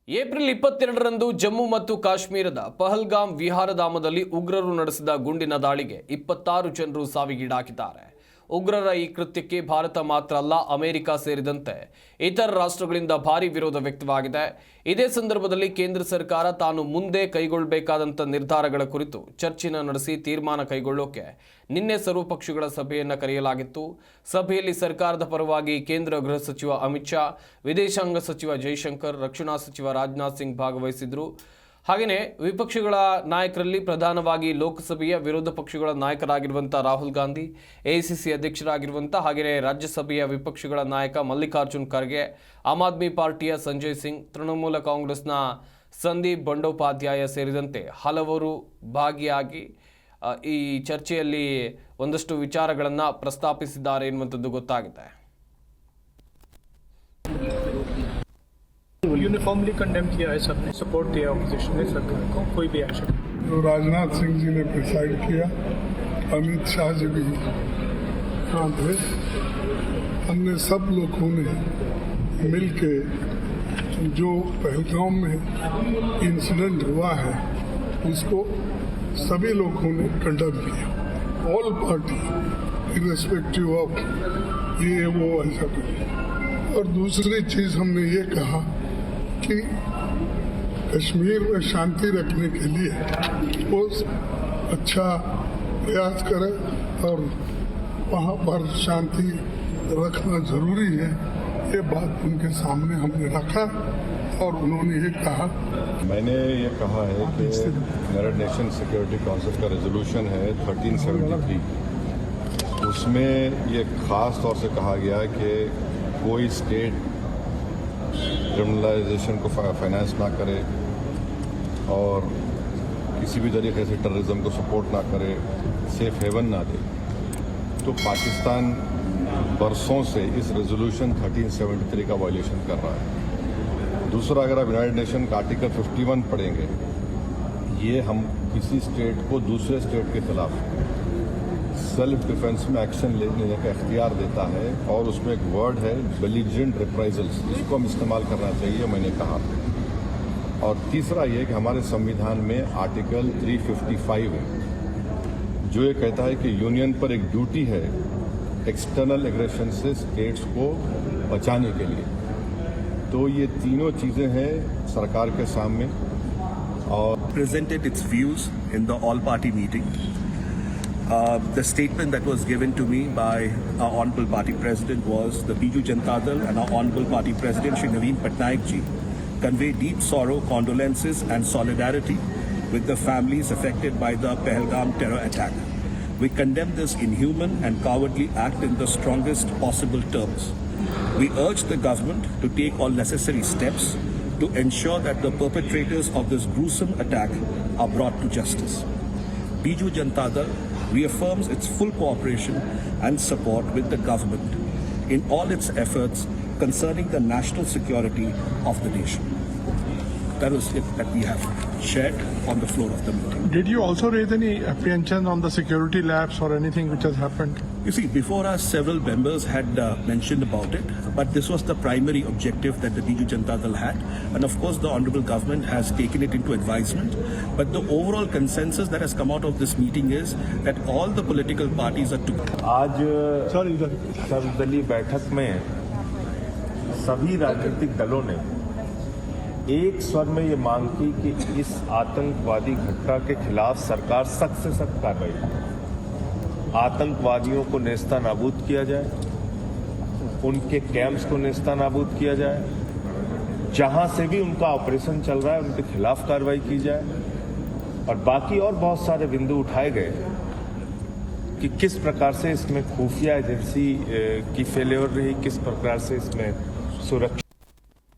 April 22ರಂದು Jammu ಮತ್ತು ಕಾಶ್ಮೀರದ ಪಹಲ್ಗಾಮ್ ವಿಹಾರಧಾಮದಲ್ಲಿ ಉಗ್ರರು ನಡೆಸಿದ ಗುಂಡಿನ ದಾಳಿಗೆ 26 ಜನರು ಸಾವಿಗೀಡಾಗಿದ್ದಾರೆ. ಉಗ್ರರ ಈ ಕೃತ್ಯಕ್ಕೆ ಭಾರತ ಮಾತ್ರ ಅಲ್ಲ, ಅಮೆರಿಕ ಸೇರಿದಂತೆ ಇತರ ರಾಷ್ಟ್ರಗಳಿಂದ ಭಾರೀ ವಿರೋಧ ವ್ಯಕ್ತವಾಗಿದೆ. ಇದೇ ಸಂದರ್ಭದಲ್ಲಿ ಕೇಂದ್ರ ಸರ್ಕಾರ ತಾನು ಮುಂದೆ ಕೈಗೊಳ್ಳಬೇಕಾದಂತ ನಿರ್ಧಾರಗಳ ಕುರಿತು ಚರ್ಚೆ ನಡೆಸಿ ತೀರ್ಮಾನ ಕೈಗೊಳ್ಳೋಕೆ ನಿನ್ನೆ ಸರ್ವಪಕ್ಷಗಳ ಸಭೆಯನ್ನು ಕರೆಯಲಾಗಿತ್ತು. ಸಭೆಯಲ್ಲಿ ಸರ್ಕಾರದ ಪರವಾಗಿ ಕೇಂದ್ರ ಗೃಹ ಸಚಿವ ಅಮಿತ್ ಶಾ, ವಿದೇಶಾಂಗ ಸಚಿವ ಜೈಶಂಕರ್, ರಕ್ಷಣಾ ಸಚಿವ ರಾಜನಾಥ್ ಸಿಂಗ್ ಭಾಗವಹಿಸಿದ್ರು. ಹಾಗೆಯೇ ವಿಪಕ್ಷಗಳ ನಾಯಕರಲ್ಲಿ ಪ್ರಧಾನವಾಗಿ ಲೋಕಸಭೆಯ ವಿರೋಧ ಪಕ್ಷಗಳ ನಾಯಕರಾಗಿರುವಂಥ ರಾಹುಲ್ ಗಾಂಧಿ, ಎಐಸಿಸಿ ಅಧ್ಯಕ್ಷರಾಗಿರುವಂಥ ಹಾಗೆಯೇ ರಾಜ್ಯಸಭೆಯ ವಿಪಕ್ಷಗಳ ನಾಯಕ ಮಲ್ಲಿಕಾರ್ಜುನ್ ಖರ್ಗೆ, ಆಮ್ ಆದ್ಮಿ ಪಾರ್ಟಿಯ ಸಂಜಯ್ ಸಿಂಗ್, ತೃಣಮೂಲ ಕಾಂಗ್ರೆಸ್ನ ಸಂದೀಪ್ ಬಂಡೋಪಾಧ್ಯಾಯ ಸೇರಿದಂತೆ ಹಲವರು ಭಾಗಿಯಾಗಿ ಈ ಚರ್ಚೆಯಲ್ಲಿ ಒಂದಷ್ಟು ವಿಚಾರಗಳನ್ನು ಪ್ರಸ್ತಾಪಿಸಿದ್ದಾರೆ ಎನ್ನುವಂಥದ್ದು ಗೊತ್ತಾಗಿದೆ. यूनिफॉर्मली कंडेम किया है, सबने सपोर्ट दिया ऑपोजिशन ने सरकार को, कोई भी एक्शन जो राजनाथ सिंह जी ने प्रिसाइड किया, अमित शाह जी भी यहाँ थे, अन्य सब लोगों ने मिलके जो पहलगाम में इंसिडेंट हुआ है उसको सभी लोगों ने कंडेम किया. ऑल पार्टी इर्रेस्पेक्टिव ऑफ ये वो ऐसा करे. और दूसरी चीज हमने ये कहा कि कश्मीर में शांति रखने के लिए वो अच्छा प्रयास करे और वहाँ पर शांति रखना जरूरी है. ये बात उनके सामने हमने रखा और उन्होंने ये कहा. मैंने ये कहा है कि यूनाइटेड नेशन सिक्योरिटी काउंसिल का रेजोल्यूशन है 1373, उसमें ये खास तौर से कहा गया कि कोई स्टेट क्रिमिनलाइजेशन को फाइनेंस ना करे और किसी भी तरीके से टेररिज्म को सपोर्ट ना करे, सेफ हेवन ना दे. तो पाकिस्तान बरसों से इस रेजोल्यूशन 1373 का वायलेशन कर रहा है. दूसरा, अगर आप यूनाइटेड नेशन का आर्टिकल 51 पढ़ेंगे, ये हम किसी स्टेट को दूसरे स्टेट के खिलाफ सेल्फ डिफेंस में एक्शन लेने का इख्तियार देता है और उसमें एक वर्ड है बेलिजेंट रिप्राइजल्स, इसको हम इस्तेमाल करना चाहिए, मैंने कहा. और तीसरा ये कि हमारे संविधान में आर्टिकल 355 है जो ये कहता है कि यूनियन पर एक ड्यूटी है एक्सटर्नल एग्रेशन से स्टेट्स को बचाने के लिए. तो ये तीनों चीज़ें हैं सरकार के सामने. और presented its views in the all-party meeting. The statement that was given to me by our Honorable Party President was the Biju Janata Dal and our Honorable Party President Shri Naveen Patnaik ji convey deep sorrow, condolences and solidarity with the families affected by the Pahalgam terror attack. We condemn this inhuman and cowardly act in the strongest possible terms. We urge the government to take all necessary steps to ensure that the perpetrators of this gruesome attack are brought to justice. Biju Janata Dal reaffirms its full cooperation and support with the government in all its efforts concerning the national security of the nation. That was it that we have shared on the floor of the meeting. Did you also raise any apprehension on the security lapse or anything which has happened? You see, before us, several members had mentioned about it, but this was the primary objective that the Biju Janata Dal had, and of course the Honourable Government has taken it into advisement. But the overall consensus that has come out of this meeting is that all the political parties are together. आज सर्वदलीय बैठक में सभी राजनीतिक दलों ने एक स्वर में ये मांग की कि इस आतंकवादी घटना के खिलाफ सरकार सख्त से सख्त कार्रवाई करे. आतंकवादियों को नेस्तानाबूद किया जाए, उनके कैंप्स को नेस्तानाबूद किया जाए, जहां से भी उनका ऑपरेशन चल रहा है उनके खिलाफ कार्रवाई की जाए. और बाकी और बहुत सारे बिंदु उठाए गए कि किस प्रकार से इसमें खुफिया एजेंसी की फेल्योर रही, किस प्रकार से इसमें सुरक्षा